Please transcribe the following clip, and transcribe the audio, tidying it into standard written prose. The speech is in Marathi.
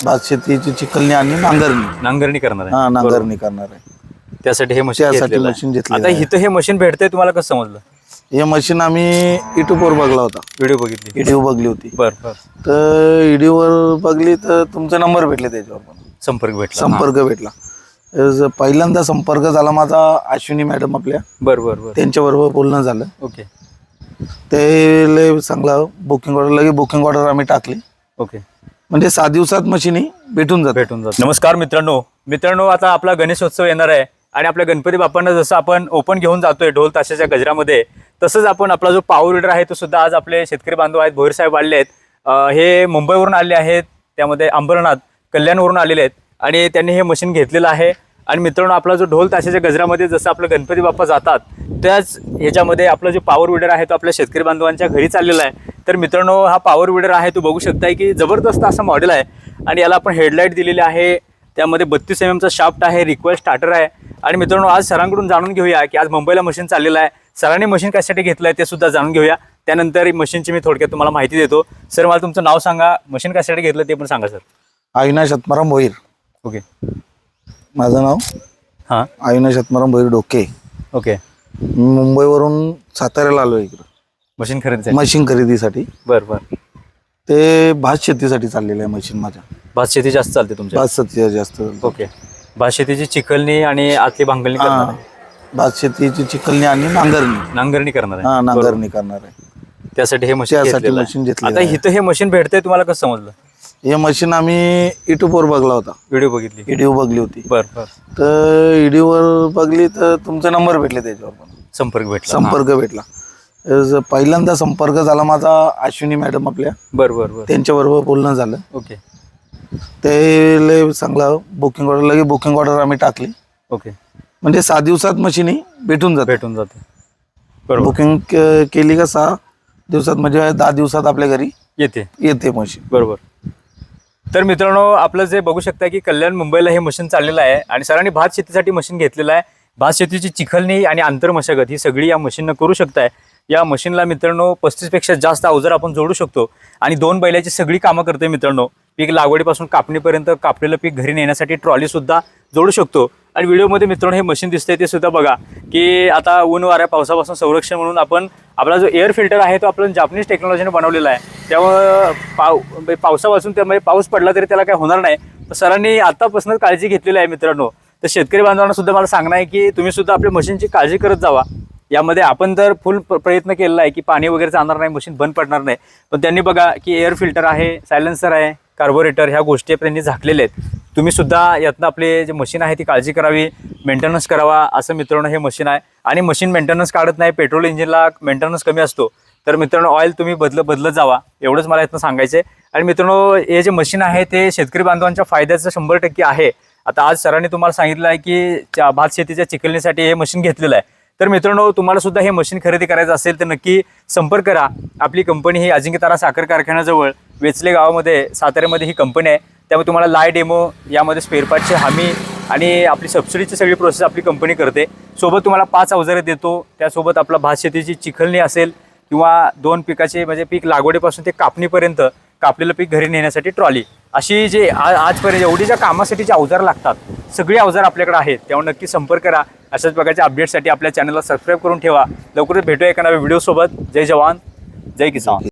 भात शेतीची चिखलणी आणि नांगरणी करणार आहे. हा नांगरणी करणार आहे. त्यासाठी हे मशीन त्यासाठी घेतलेलं आहे. मशीन घेतलेलं आता आहे. इथं हे मशीन भेटतंय तुम्हाला कसं समजलं? हे मशीन आम्ही युट्यूबवर बघला होता. व्हिडिओ बघितली. व्हिडिओ बघली होती. बर बर. तर व्हिडिओवर बघली तर तुमचा नंबर भेटले त्याच्यावर पण संपर्क भेटला. संपर्क भेटला. पहिल्यांदा संपर्क झाला माझा अश्विनी मॅडम आपल्या, बर बर बर. त्यांच्याबरोबर बोलणं झालं. ओके ते लय चांगला बुकिंग ऑर्डर आम्ही टाकली. ओके. म्हणजे 7 दिवसात मशीन ही भेटून जात. नमस्कार मित्रांनो, आता आपला गणेशोत्सव येणार आहे आणि आपल्या गणपती बाप्पांना जसं आपण ओपन घेऊन जातोय ढोल ताशाच्या गजरामध्ये, तसंच आपण आपला जो पॉवर विडर आहे तो सुद्धा आज आपले शेतकरी बांधव आहेत, भोईर साहेब आलेले आहेत. हे मुंबईवरून आलेले आहेत, त्यामध्ये अंबरनाथ कल्याणवरून आलेले आहेत आणि त्यांनी हे मशीन घेतलेलं आहे. आणि मित्रांनो, आपला जो ढोल ताशाच्या गजरामध्ये जसं आपलं गणपती बाप्पा जातात त्याच ह्याच्यामध्ये आपला जो पॉवर विडर आहे तो आपल्या शेतकरी बांधवांच्या घरी चाललेला आहे. तर मित्रांनो, हा पॉवर विडर आहे तो बघू शकताय की जबरदस्त असं मॉडेल आहे आणि याला आपण हेडलाईट दिलेली आहे. त्यामध्ये 32 mm चा शाफ्ट आहे, रिक्वेल स्टार्टर आहे. आणि मित्रांनो, आज सरांकडून जाणून घेऊया की आज मुंबईला मशीन चाललेलं आहे, सरांनी मशीन कशासाठी घेतलं आहे ते सुद्धा जाणून घेऊया. त्यानंतर मशीनची मी थोडक्यात तुम्हाला माहिती देतो. सर, मला तुमचं नाव सांगा, मशीन कशासाठी घेतलं ते पण सांगा सर. अविनाश आत्माराम भोईर. ओके. माझं नाव हां. अविनाश आत्माराम भोईर डोके. ओके. मी मुंबईवरून साताऱ्याला आलो इकडं मशीन खरेदीसाठी. बरं बरं. ते भात शेतीसाठी चाललेलं आहे मशीन माझ्या. भात शेती जास्त चालते तुमच्या? भात शेती जास्त. ओके. भात शेतीची चिखलणी आणि आतली भांगलणी करणार आहे. भात शेतीची चिखलणी आणि नांगरणी करणार आहे. हा नांगरणी करणार आहे. त्यासाठी हे मशीन घेतलं. आता इथं हे मशीन भेटतंय तुम्हाला कसं समजलं? हे मशीन आम्ही युट्यूबवर बघला होता. व्हिडिओ बघली होती. बर बर. तर व्हिडिओवर बघली तर तुमचा नंबर भेटले त्याच्यावर पण संपर्क भेटला. पहिल्यांदा संपर्क झाला माझा अश्विनी मॅडम आपल्या, बर बर बर. त्यांच्याबरोबर बोलणं झालं. ओके. ते लय चांगला बुकिंग ऑर्डर आम्ही टाकली. ओके. म्हणजे 7 दिवसात मशीन ही भेटून जाते. बुकिंग केली का 6 दिवसात म्हणजे 10 दिवसात आपल्या घरी येते मशीन. बरोबर. तर मित्रांनो, आपलं जे बघू शकता की कल्याण मुंबईला हे मशीन चाललेलं आहे आणि सरांनी भात शेतीसाठी मशीन घेतलेलं आहे. भात शेतीची चिखलणी आणि आंतरमशागत ही सगळी या मशीननं करू शकताय. या मशीनला मित्रांनो 35 पेक्षा जास्त अवजार आपण जोडू शकतो आणि 2 बैलाची सगळी कामं करते मित्रांनो. पीक लागवडीपासून कापणीपर्यंत कापलेलं पीक घरी नेण्यासाठी ट्रॉली सुद्धा जोडू शकतो. आणि व्हिडिओमध्ये मित्रांनो हे मशीन दिसतंय ते सुद्धा बघा की आता ऊन वाऱ्या पावसापासून संरक्षण म्हणून आपण आपला जो एअर फिल्टर आहे तो आपण जापनीज टेक्नॉलॉजीने बनवलेला आहे. त्यामुळं पावसापासून त्यामध्ये पाऊस पडला तरी त्याला काय होणार नाही. तर सरांनी आतापासूनच काळजी घेतलेली आहे मित्रांनो. तर शेतकरी बांधवांना सुद्धा मला सांगणं आहे की तुम्ही सुद्धा आपल्या मशीनची काळजी करत जावा. यामध्ये आपण तर फुल प्रयत्न केलेला आहे की पाणी वगैरे जाणार नाही, मशीन बंद पडणार नाही. पण त्यांनी बघा की एअर फिल्टर आहे, सायलेन्सर आहे, कार्बोरेटर, ह्या गोष्टी त्यांनी झाकलेल्या आहेत. तुम्ही सुद्धा यातनं आपले जे मशीन आहे ती काळजी करावी, मेंटेनन्स करावा. असं मित्रांनो हे मशीन आहे आणि मशीन मेंटेनन्स काढत नाही. पेट्रोल इंजिनला मेंटेनन्स कमी असतो. तर मित्रांनो, ऑइल तुम्ही बदलत जावा, एवढंच मला यातनं सांगायचं आहे. आणि मित्रांनो, हे जे मशीन आहे ते शेतकरी बांधवांच्या फायद्याचं 100% आहे. आता आज सरांनी तुम्हाला सांगितलं आहे की भात शेतीच्या चिखलणीसाठी हे मशीन घेतलेलं आहे. तर मित्रांनो, तुम्हाला सुद्धा हे मशीन खरेदी करायचं असेल तर नक्की संपर्क करा. आपली कंपनी ही अजिंक्यतारा साखर कारखान्याजवळ वेचले गावामध्ये साताऱ्यामध्ये ही कंपनी आहे. त्यामुळे तुम्हाला लाय डेमो, यामध्ये स्पेअर पार्टची हमी आणि आपली सबसिडीची सगळी प्रोसेस आपली कंपनी करते. सोबत तुम्हाला 5 अवजारे देतो. त्यासोबत आपला भात शेतीची चिखलणी असेल किंवा 2 पिकाचे म्हणजे पीक लागवडीपासून ते कापणीपर्यंत कापलेलं पीक घरी नेण्यासाठी ट्रॉली, अशी जे आजपर्यंत एवढी ज्या कामासाठी जे अवजार लागतात सगळे अवजार आपल्याकडे आहेत. त्यामुळे नक्की संपर्क करा. अशाच प्रकारच्या अपडेटसाठी आपल्या चॅनलला सबस्क्राईब करून ठेवा. लवकरच भेटूया एका नव्या व्हिडिओसोबत. जय जवान, जय किसान.